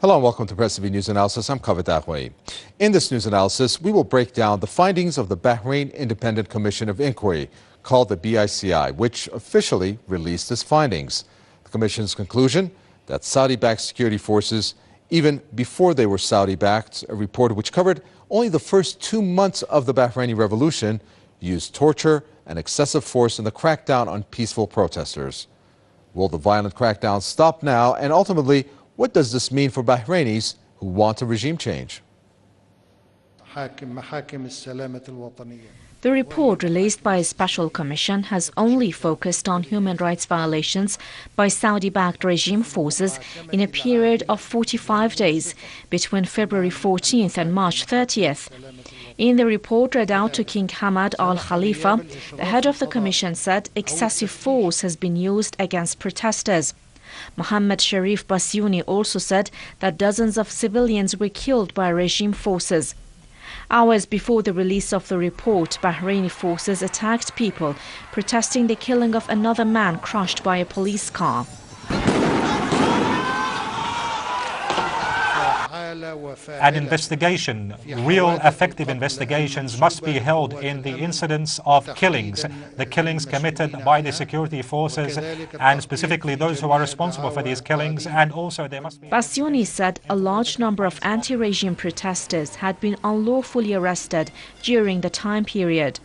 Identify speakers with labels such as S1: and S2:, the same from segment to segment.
S1: Hello and welcome to Press TV News Analysis. I'm Kavakeb. In this news analysis, we will break down the findings of the Bahrain Independent Commission of Inquiry, called the BICI, which officially released its findings. The Commission's conclusion that Saudi-backed security forces, even before they were Saudi-backed, a report which covered only the first 2 months of the Bahraini revolution, used torture and excessive force in the crackdown on peaceful protesters. Will the violent crackdown stop now? And ultimately, what does this mean for Bahrainis who want a regime change?
S2: The report released by a special commission has only focused on human rights violations by Saudi-backed regime forces in a period of 45 days between February 14th and March 30th. In the report read out to King Hamad Al Khalifa, the head of the commission said excessive force has been used against protesters. Mohammed Sharif Bassiouni also said that dozens of civilians were killed by regime forces. Hours before the release of the report, Bahraini forces attacked people protesting the killing of another man crushed by a police car.
S3: An investigation, real effective investigations must be held in the incidents of killings, the killings committed by the security forces and specifically those who are responsible for these killings, and also there must be...
S2: Bassiouni said a large number of anti-regime protesters had been unlawfully arrested during the time period.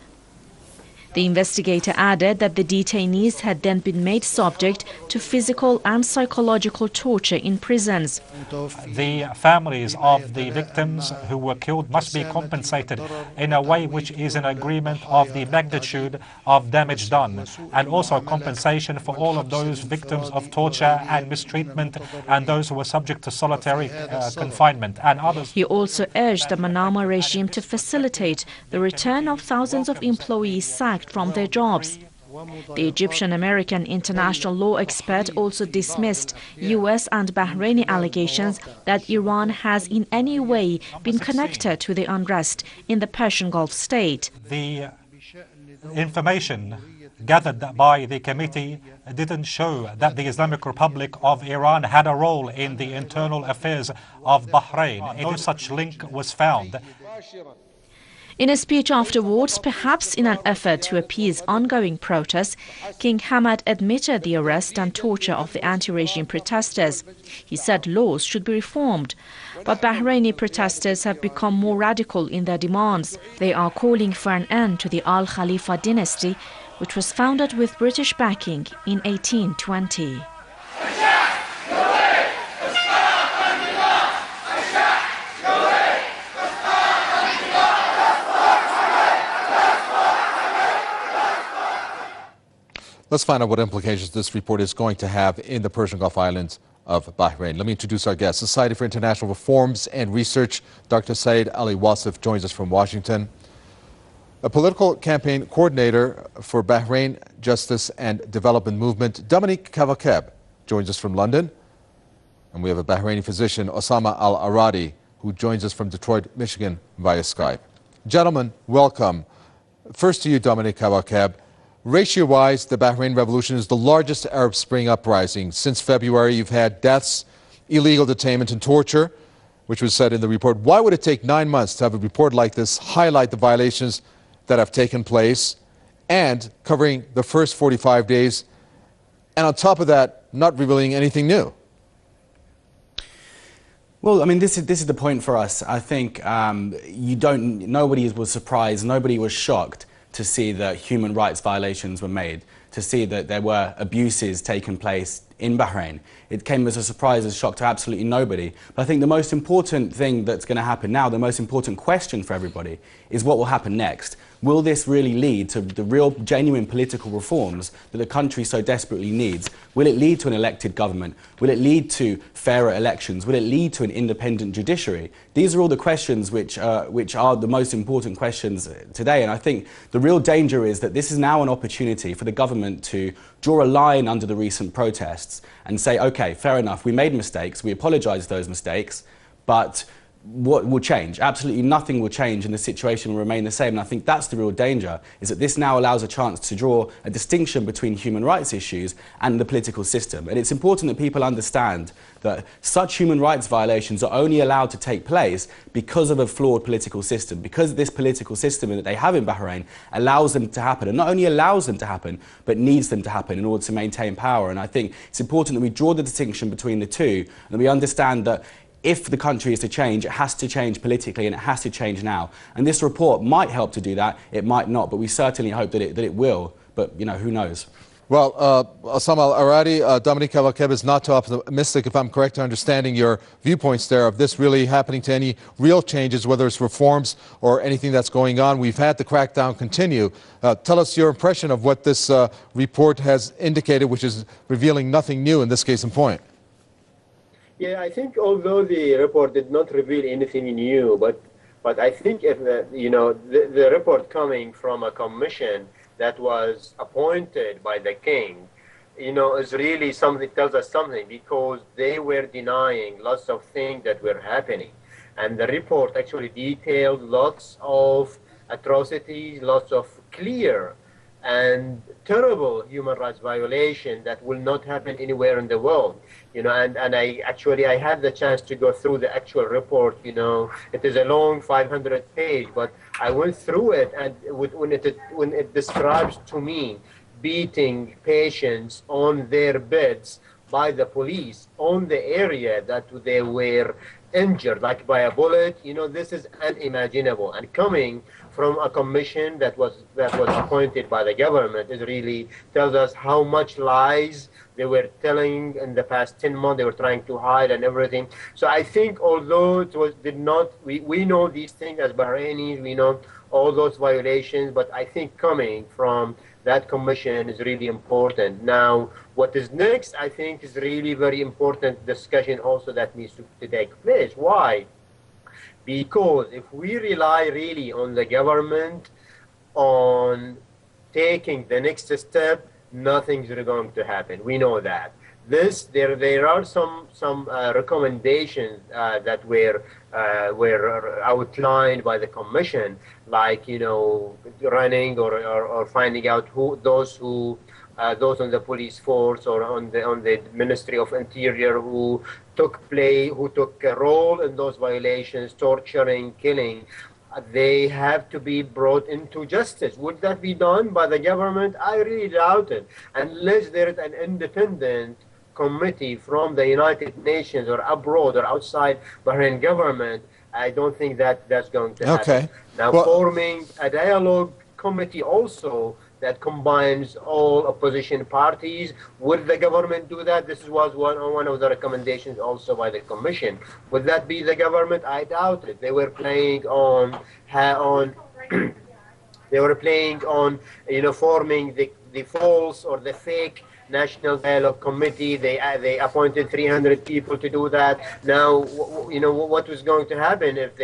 S2: The investigator added that the detainees had then been made subject to physical and psychological torture in prisons.
S3: The families of the victims who were killed must be compensated in a way which is in agreement of the magnitude of damage done, and also compensation for all of those victims of torture and mistreatment and those who were subject to solitary confinement and others.
S2: He also urged the Manama regime to facilitate the return of thousands of employees sacked from their jobs. The Egyptian-American international law expert also dismissed U.S. and Bahraini allegations that Iran has in any way been connected to the unrest in the Persian Gulf state.
S3: The information gathered by the committee didn't show that the Islamic Republic of Iran had a role in the internal affairs of Bahrain. No such link was found.
S2: In a speech afterwards, perhaps in an effort to appease ongoing protests, King Hamad admitted the arrest and torture of the anti-regime protesters. He said laws should be reformed. But Bahraini protesters have become more radical in their demands. They are calling for an end to the Al Khalifa dynasty, which was founded with British backing in 1820.
S1: Let's find out what implications this report is going to have in the Persian Gulf Islands of Bahrain. Let me introduce our guest. Society for International Reforms and Research, Dr. Saeed Ali Wasif joins us from Washington. A political campaign coordinator for Bahrain Justice and Development Movement, Dominic Kavakeb, joins us from London. And we have a Bahraini physician, Osama Al-Aradi, who joins us from Detroit, Michigan via Skype. Gentlemen, welcome. First to you, Dominic Kavakeb. Ratio-wise, the Bahrain Revolution is the largest Arab Spring uprising. Since February, you've had deaths, illegal detainment, and torture, which was said in the report. Why would it take 9 months to have a report like this highlight the violations that have taken place and covering the first 45 days, and on top of that, not revealing anything new?
S4: Well, I mean, this is the point for us. I think nobody was surprised, nobody was shocked to see that human rights violations were made, to see that there were abuses taking place in Bahrain. It came as a surprise, as a shock to absolutely nobody. But I think the most important thing that's going to happen now, the most important question for everybody, is what will happen next. Will this really lead to the real, genuine political reforms that the country so desperately needs? Will it lead to an elected government? Will it lead to fairer elections? Will it lead to an independent judiciary? These are all the questions which are the most important questions today. And I think the real danger is that this is now an opportunity for the government to draw a line under the recent protests and say, okay, fair enough, we made mistakes, we apologise for those mistakes, but what will change? Absolutely nothing will change, and the situation will remain the same. And I think that's the real danger, is that this now allows a chance to draw a distinction between human rights issues and the political system. And it's important that people understand that such human rights violations are only allowed to take place because of a flawed political system, because this political system that they have in Bahrain allows them to happen, and not only allows them to happen, but needs them to happen in order to maintain power. And I think it's important that we draw the distinction between the two, and that we understand that if the country is to change, it has to change politically, and it has to change now. And this report might help to do that, it might not, but we certainly hope that it will. But, you know, who knows?
S1: Well, Osama Al-Aradi, Dominic Kavakeb is not too optimistic, if I'm correct in understanding your viewpoints there, of this really happening to any real changes, whether it's reforms or anything that's going on. We've had the crackdown continue. Tell us your impression of what this report has indicated, which is revealing nothing new in this case in point.
S5: Yeah, I think although the report did not reveal anything new, but I think if the report coming from a commission that was appointed by the king, is really something, tells us something, because they were denying lots of things that were happening, and the report actually detailed lots of atrocities, lots of clear and terrible human rights violation that will not happen anywhere in the world, and I had the chance to go through the actual report. It is a long 500 page, but I went through it, and when it describes to me beating patients on their beds by the police on the area that they were injured, like by a bullet, this is unimaginable. And coming from a commission that was appointed by the government, it really tells us how much lies they were telling in the past 10 months. They were trying to hide and everything. So I think although we know these things as Bahrainis, we know all those violations, but I think coming from that commission is really important. Now, what is next, I think, is really very important discussion also that needs to take place. Why? Because if we rely really on the government on taking the next step, nothing's going to happen. We know that. There are some recommendations that were outlined by the commission, like running or finding out those on the police force or on the Ministry of Interior who took a role in those violations, torturing, killing. They have to be brought into justice. Would that be done by the government? I really doubt it, unless there is an independent committee from the United Nations or abroad or outside Bahrain government. I don't think that's going to happen.
S1: Okay.
S5: Now, forming a dialogue committee also that combines all opposition parties. Would the government do that? This was one of the recommendations also by the commission. Would that be the government? I doubt it. They were playing on forming the false or the fake National Dialogue Committee. They appointed 300 people to do that. Now, what was going to happen if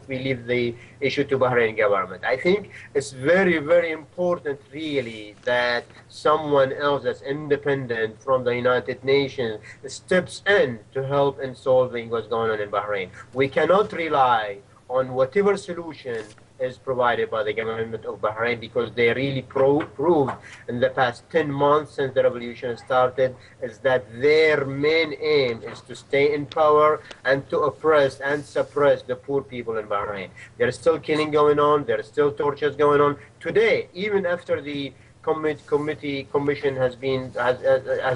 S5: we leave the issue to Bahrain government? I think it's very, very important, really, that someone else that's independent from the United Nations steps in to help in solving what's going on in Bahrain. We cannot rely on whatever solution is provided by the government of Bahrain, because they really proved in the past 10 months since the revolution started is that their main aim is to stay in power and to oppress and suppress the poor people in Bahrain. There's still killing going on, there's still tortures going on. Today, even after the commission has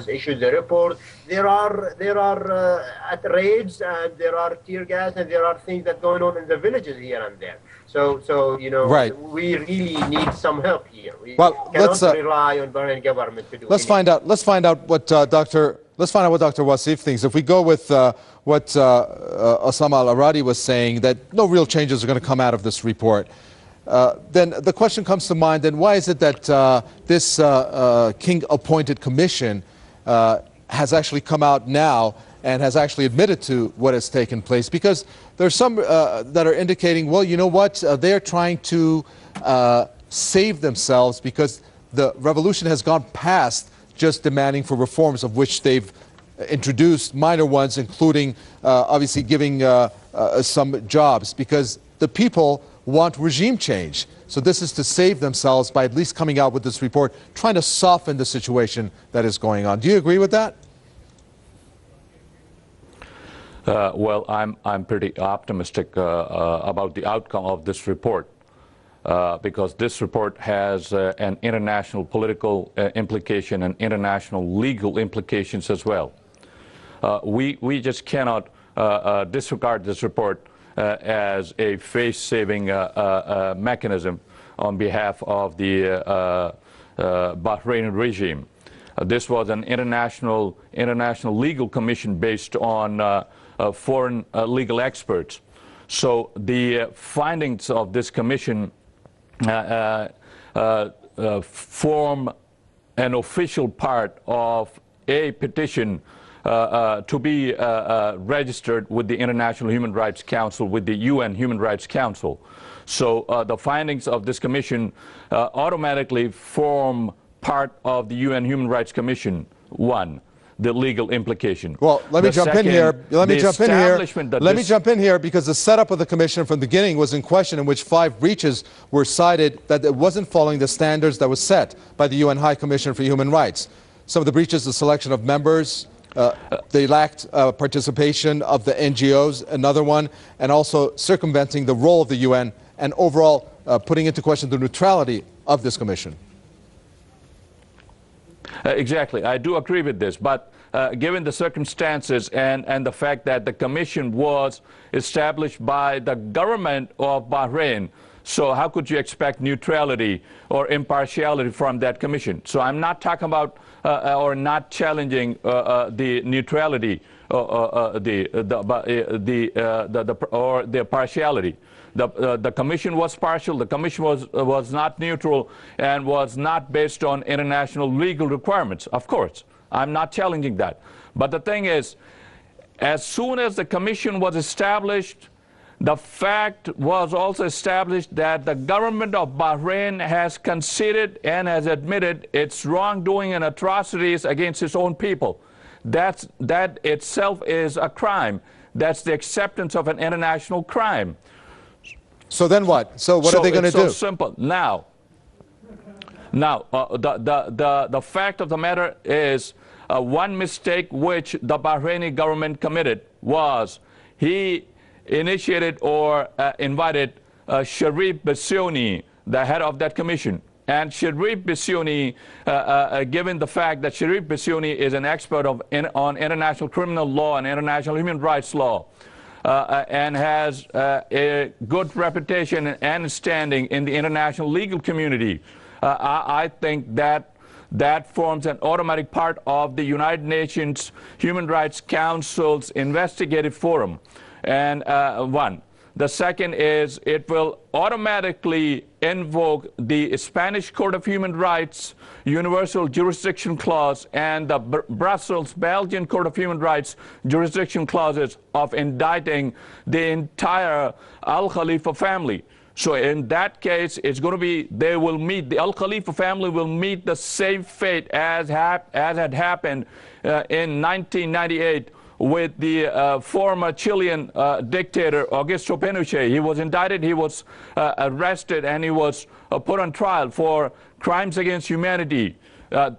S5: issued the report, there are raids and there are tear gas and there are things that going on in the villages here and there. So
S1: right.
S5: We really need some help here. We
S1: cannot
S5: rely on Bahrain government to do.
S1: Let's find out what Dr. Wasif thinks. If we go with what Osama Al-Aradi was saying, that no real changes are going to come out of this report. Then the question comes to mind, then why is it that this king-appointed commission has actually come out now and has actually admitted to what has taken place? Because there's some that are indicating, well, you know what, they're trying to save themselves because the revolution has gone past just demanding for reforms, of which they've introduced minor ones, including obviously giving some jobs, because the people want regime change. So this is to save themselves by at least coming out with this report, trying to soften the situation that is going on. Do you agree with that?
S6: Well, I'm pretty optimistic about the outcome of this report, because this report has an international political implication and international legal implications as well. We just cannot disregard this report as a face-saving mechanism on behalf of the Bahraini regime. This was an international legal commission based on foreign legal experts. So the findings of this commission form an official part of a petition to be registered with the International Human Rights Council, with the UN Human Rights Council. So the findings of this commission automatically form part of the UN Human Rights Commission. One, the legal implication.
S1: Well, let me jump in here. Let me jump in here because the setup of the commission from the beginning was in question, in which 5 breaches were cited, that it wasn't following the standards that was set by the UN High Commission for Human Rights. Some of the breaches, the selection of members, they lacked participation of the NGOs, another one, and also circumventing the role of the UN and overall putting into question the neutrality of this commission.
S6: Exactly. I do agree with this, but given the circumstances and the fact that the commission was established by the government of Bahrain, so how could you expect neutrality or impartiality from that commission? So I'm not talking about or not challenging the neutrality or the partiality. The commission was partial, the commission was not neutral, and was not based on international legal requirements, of course. I'm not challenging that. But the thing is, as soon as the commission was established, the fact was also established that the government of Bahrain has conceded and has admitted its wrongdoing and atrocities against its own people. That itself is a crime. That's the acceptance of an international crime.
S1: So then what? So what are they going to do?
S6: It's so simple. Now, the fact of the matter is one mistake which the Bahraini government committed was he initiated or invited Sharif Bassiouni, the head of that commission. And Sharif Bassiouni, given the fact that Sharif Bassiouni is an expert on international criminal law and international human rights law, and has a good reputation and standing in the international legal community, I think that forms an automatic part of the United Nations Human Rights Council's investigative forum. And one. The second is it will automatically invoke the Spanish Court of Human Rights Universal Jurisdiction Clause and the Brussels Belgian Court of Human Rights Jurisdiction Clauses of indicting the entire Al-Khalifa family. So in that case, it's going to be, the Al-Khalifa family will meet the same fate as had happened in 1998 with the former Chilean dictator Augusto Pinochet. He was indicted, he was arrested, and he was put on trial for crimes against humanity.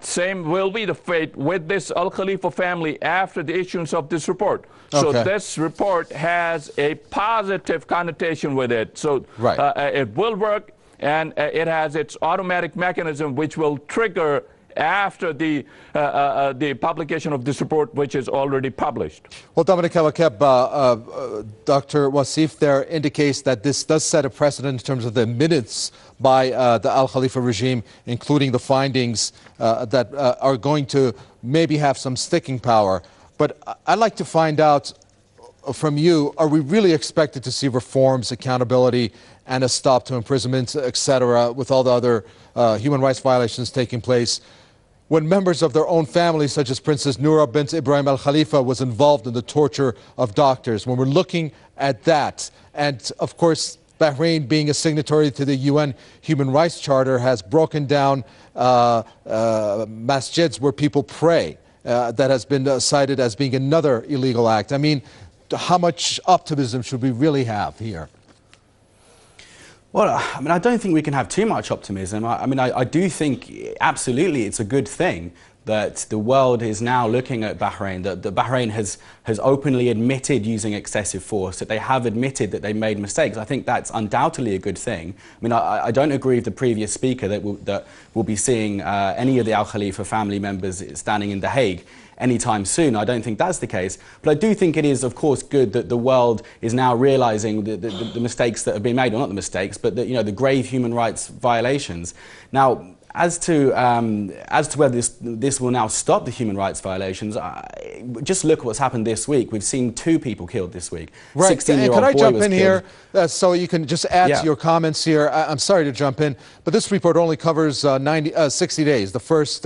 S6: Same will be the fate with this Al-Khalifa family after the issuance of this report. So this report has a positive connotation with it. So it will work, and it has its automatic mechanism which will trigger after the publication of this report, which is already published.
S1: Well, Dominic Kavakeb, Dr. Wasif there indicates that this does set a precedent in terms of the admittance by the Al-Khalifa regime, including the findings that are going to maybe have some sticking power. But I'd like to find out from you, are we really expected to see reforms, accountability, and a stop to imprisonment, etc., with all the other human rights violations taking place, when members of their own families, such as Princess Noura bint Ibrahim al-Khalifa, was involved in the torture of doctors? When we're looking at that, and of course, Bahrain, being a signatory to the UN Human Rights Charter, has broken down masjids where people pray. That has been cited as being another illegal act. I mean, how much optimism should we really have here?
S4: Well, I mean, I don't think we can have too much optimism. I do think absolutely it's a good thing that the world is now looking at Bahrain, that Bahrain has openly admitted using excessive force, that they have admitted that they made mistakes. I think that's undoubtedly a good thing. I mean, I don't agree with the previous speaker that we'll be seeing any of the Al Khalifa family members standing in The Hague anytime soon. I don't think that's the case. But I do think it is, of course, good that the world is now realizing the mistakes that have been made, or not the mistakes, but the grave human rights violations. Now, as to whether this will now stop the human rights violations, just look at what's happened this week. We've seen 2 people killed this week.
S1: Right.
S4: 16-year-old
S1: can I
S4: boy
S1: jump
S4: was
S1: in
S4: killed.
S1: here so you can just add to your comments here? I'm sorry to jump in, but this report only covers 60 days, the first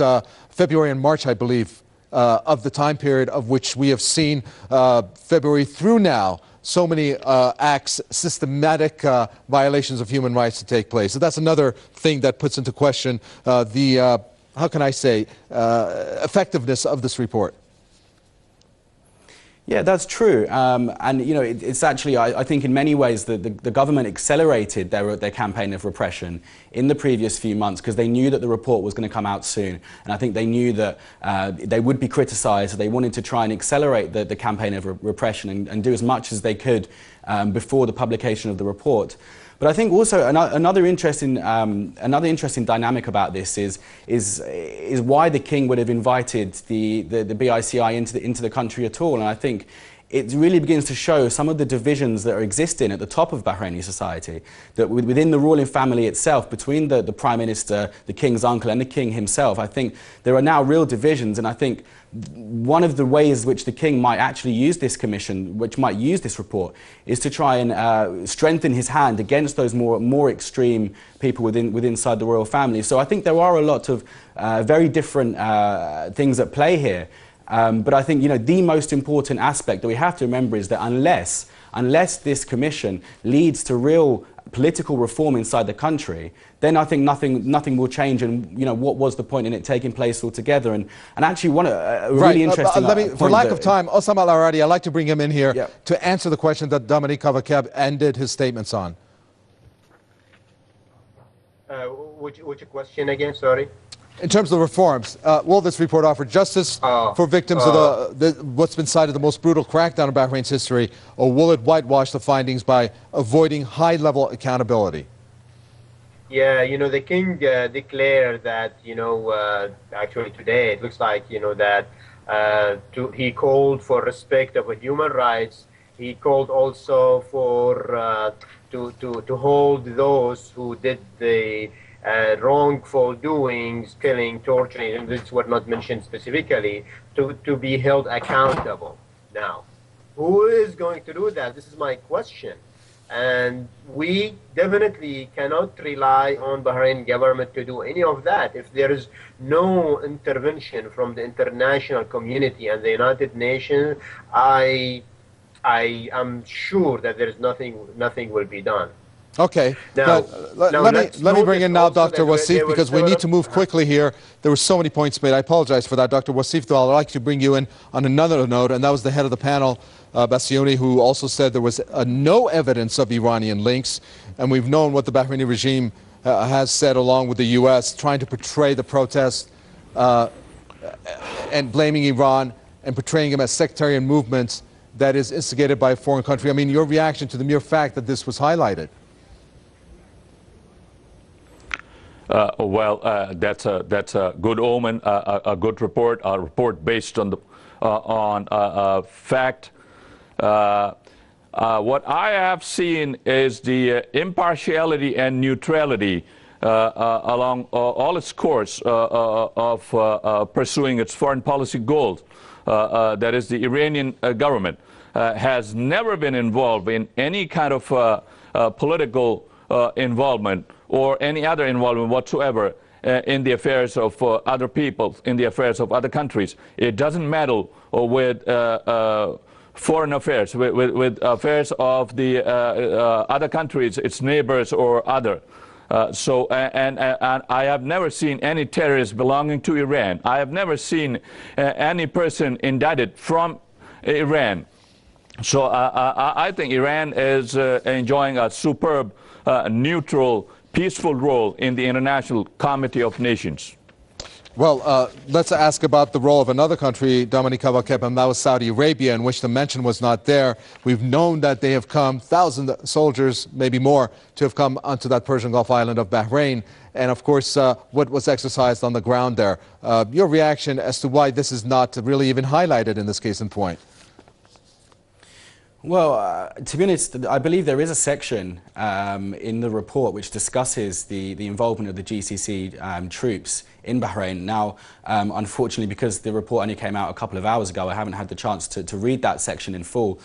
S1: February and March, I believe, of the time period of which we have seen February through now. So many acts, systematic violations of human rights to take place. So that's another thing that puts into question the, how can I say, effectiveness of this report.
S4: Yeah, that's true. And, you know, it's actually, I think in many ways, the government accelerated their campaign of repression in the previous few months because they knew that the report was going to come out soon. And I think they knew that they would be criticized. So they wanted to try and accelerate the campaign of repression and do as much as they could before the publication of the report. But I think also another interesting dynamic about this is why the king would have invited the BICI into the country at all. And I think it really begins to show some of the divisions that are existing at the top of Bahraini society, that within the ruling family itself, between the Prime Minister, the King's uncle and the King himself. I think there are now real divisions, and I think one of the ways which the King might actually use this commission, which might use this report, is to try and strengthen his hand against those more extreme people inside the royal family. So I think there are a lot of very different things at play here. But I think, you know, the most important aspect that we have to remember is that unless this commission leads to real political reform inside the country, then I think nothing will change. And, you know, what was the point in it taking place altogether? And actually, a really interesting
S1: for lack of time, Osama Al-Aradi, I'd like to bring him in here to answer the question that Dominic Kavakeb ended his statements on.
S5: Which question again? Sorry.
S1: In terms of the reforms, will this report offer justice for victims of what's been cited the most brutal crackdown in Bahrain's history, or will it whitewash the findings by avoiding high-level accountability?
S5: Yeah, you know, the king declared that, you know, actually today it looks like, you know, that he called for respect of human rights. He called also for to hold those who did the wrongful doings, killing, torturing, and this were not mentioned specifically, to be held accountable. Now, who is going to do that? This is my question. And we definitely cannot rely on Bahrain government to do any of that. If there is no intervention from the international community and the United Nations, I am sure that there is nothing will be done.
S1: Okay. Now, let me bring in now Dr. Wasif, because we need to move quickly here. There were so many points made. I apologize for that. Dr. Wasif, though, I'd like to bring you in on another note, and that was the head of the panel, Bassiouni, who also said there was no evidence of Iranian links. And we've known what the Bahraini regime has said, along with the U.S., trying to portray the protests and blaming Iran and portraying them as sectarian movements that is instigated by a foreign country. I mean, your reaction to the mere fact that this was highlighted?
S6: That's a good omen, a good report, a report based on fact. What I have seen is the impartiality and neutrality along all its course of pursuing its foreign policy goals. That is, the Iranian government has never been involved in any kind of political involvement or any other involvement whatsoever in the affairs of other people, in the affairs of other countries. It doesn't meddle with foreign affairs, with affairs of the other countries, its neighbors or other. And I have never seen any terrorists belonging to Iran. I have never seen any person indicted from Iran. So I think Iran is enjoying a superb, neutral, peaceful role in the International Committee of Nations.
S1: Well, let's ask about the role of another country, Dominic, Kavakeb, and that was Saudi Arabia, in which the mention was not there. We've known that they have come, 1,000 soldiers, maybe more, to have come onto that Persian Gulf island of Bahrain. And, of course, what was exercised on the ground there. Your reaction as to why this is not really even highlighted in this case in point?
S4: Well, to be honest, I believe there is a section in the report which discusses the involvement of the GCC troops in Bahrain. Now, unfortunately, because the report only came out a couple of hours ago, I haven't had the chance to read that section in full,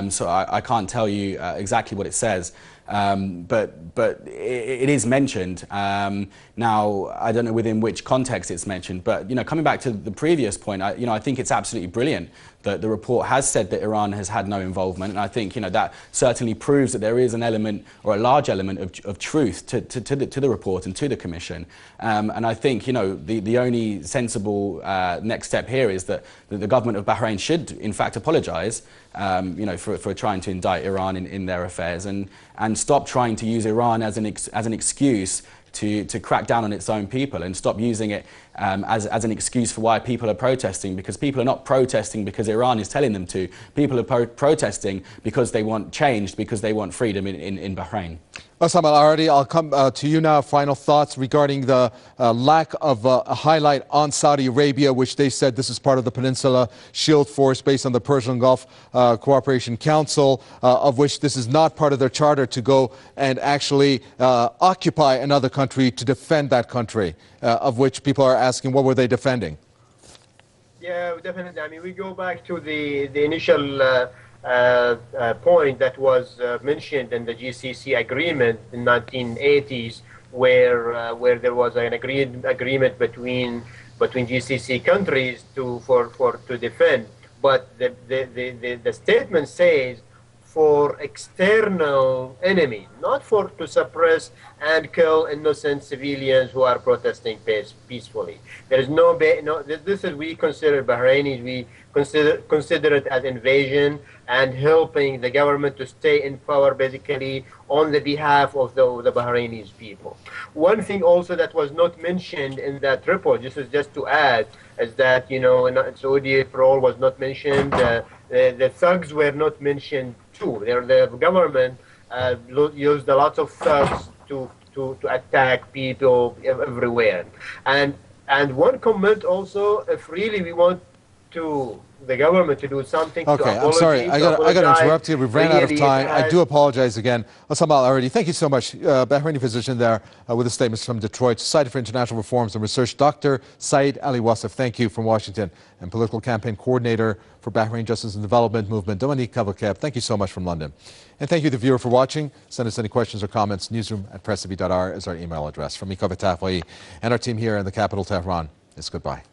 S4: so I can't tell you exactly what it says. But it is mentioned. Now, I don't know within which context it's mentioned, but coming back to the previous point, I think it's absolutely brilliant that the report has said that Iran has had no involvement, and I think that certainly proves that there is an element, or a large element, of truth to the report and to the Commission. And I think the only sensible next step here is that the government of Bahrain should in fact apologise for trying to indict Iran in their affairs, and stop trying to use Iran as an excuse to crack down on its own people, and stop using it as an excuse for why people are protesting, because people are not protesting because Iran is telling them to. People are protesting because they want change, because they want freedom in Bahrain.
S1: Osama, Al-Aradi, I'll come to you now. Final thoughts regarding the lack of a highlight on Saudi Arabia, which they said this is part of the Peninsula Shield Force based on the Persian Gulf Cooperation Council, of which this is not part of their charter to go and actually occupy another country to defend that country, of which people are asking what were they defending?
S5: Yeah, definitely. I mean, we go back to the initial point that was mentioned in the GCC agreement in 1980s, where there was an agreement between GCC countries to defend. But the statement says for external enemies, not to suppress and kill innocent civilians who are protesting peacefully. There is this is, we consider Bahrainis, we consider it as invasion and helping the government to stay in power basically on the behalf of the Bahraini people. One thing also that was not mentioned in that report, this is just to add, is that Saudi parole was not mentioned, the thugs were not mentioned too. The government used a lot of thugs to attack people everywhere. And one comment also, if really we want the government to do something.
S1: Okay, I'm sorry. I got to interrupt you. We've ran out of time. I do apologize again. Osama Al-Aradi, thank you so much. Bahraini physician there with the statements from Detroit. Society for International Reforms and Research, Dr. Saeed Ali Wasif, thank you from Washington. And political campaign coordinator for Bahrain Justice and Development Movement, Dominic, Kavakeb, thank you so much from London. And thank you, the viewer, for watching. Send us any questions or comments. Newsroom@presstv.r is our email address. From me, Kavakeb, and our team here in the capital, Tehran, it's goodbye.